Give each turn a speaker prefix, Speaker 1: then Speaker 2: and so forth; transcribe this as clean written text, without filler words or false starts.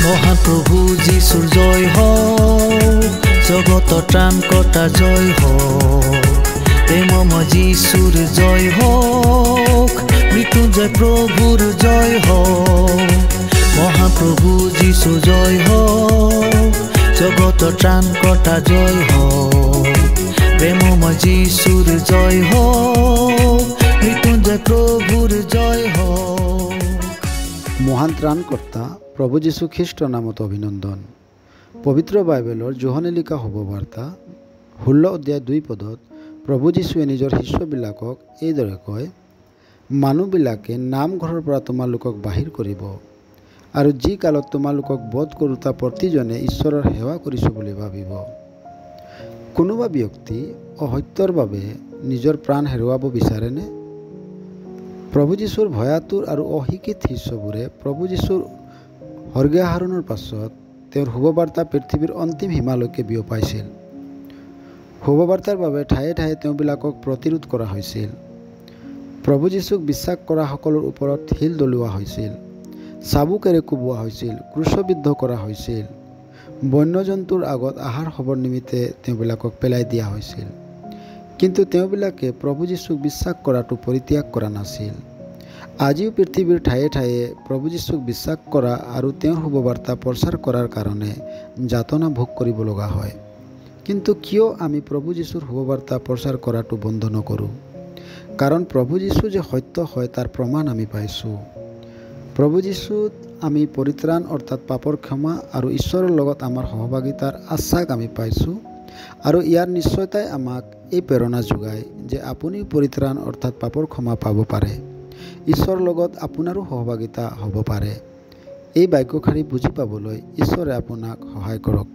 Speaker 1: মহাপ্রভু যিশুর জয় হোক, জগত ত্রাণকর্তা জয় হোক, প্রেমময় যিশুর জয় হোক, মৃত্যুঞ্জয় প্রভুর জয় হোক। মহাপ্রভু যিশু জয় হোক, জগত ত্রাণকর্তা জয় হোক, প্রেমময় যিশুর জয় হোক, মৃত্যুঞ্জয় প্রভুর জয় হোক।
Speaker 2: মহান ত্রাণকর্তা প্ৰভু যীশু খ্ৰীষ্টৰ নামত অভিনন্দন। পবিত্ৰ বাইবেলৰ যোহনে লিখা শুভবাৰ্তা 16 অধ্যায় 2 পদত প্ৰভু যীশুৱে নিজৰ শিষ্যবিলাকক এইদৰে কয়, মানুহবিলাকে নামঘৰৰ পৰা তোমালোকক বাহিৰ কৰিব, আৰু যি কালত তোমালোকক বধ কৰোঁতা প্ৰতিজনে ঈশ্বৰৰ সেৱা কৰিছোঁ বুলি ভাবিব। কোনোবা ব্যক্তি অসত্যৰ বাবে নিজৰ প্ৰাণ হেৰুৱাব বিচাৰেনে? প্ৰভু যীশুৰ ভয়াতুৰ আৰু অশিক্ষিত শিষ্যবোৰে প্ৰভু যীশুৰ স্বৰ্গীয়াৰোহণৰ পাছত তেওঁৰ শুভবাৰ্তা পৃথিৱীৰ অন্তিম সীমালৈকে বিয়পাইছিল। শুভবাৰ্তাৰ বাবে ঠায়ে ঠায়ে তেওঁবিলাকক প্ৰতিৰোধ কৰা হৈছিল। প্ৰভু যীশুক বিশ্বাস কৰা সকলৰ ওপৰত শিল দলোৱা হৈছিল, চাবুকেৰে কোবোৱা হৈছিল, ক্ৰুচবিদ্ধ কৰা হৈছিল, বন্যজন্তুৰ আগত আহাৰ হ'বৰ নিমিত্তে তেওঁবিলাকক পেলাই দিয়া হৈছিল। কিন্তু তেওঁবিলাকে প্ৰভু যীশুক বিশ্বাস কৰাটো পৰিত্যাগ কৰা নাছিল। আজিও পৃথিৱীৰ ঠায়ে ঠায়ে প্ৰভু যীশুক বিশ্বাস কৰা আৰু তেওঁৰ শুভবাৰ্তা প্ৰচাৰ কৰাৰ কাৰণে যাতনা ভোগ কৰিব লগা হয়। কিন্তু কিয় আমি প্ৰভু যীশুৰ শুভবাৰ্তা প্ৰচাৰ কৰাটো বন্ধ নকৰোঁ? কাৰণ প্ৰভু যীশু যে সত্য হয় তাৰ প্ৰমাণ আমি পাইছোঁ। প্ৰভু যীশুত আমি পৰিত্ৰাণ অৰ্থাৎ পাপৰ ক্ষমা আৰু ঈশ্বৰৰ লগত আমাৰ সহভাগিতাৰ আশ্বাস আমি পাইছোঁ, আৰু ইয়াৰ নিশ্চয়তাই আমাক এই প্ৰেৰণা যোগায় যে আপুনিও পৰিত্ৰাণ অৰ্থাৎ পাপৰ ক্ষমা পাব পাৰে, ঈশ্বৰৰ লগত আপোনাৰো সহভাগিতা হ'ব পাৰে। এই বাক্যশাৰী বুজি পাবলৈ ঈশ্বৰে আপোনাক সহায় কৰক।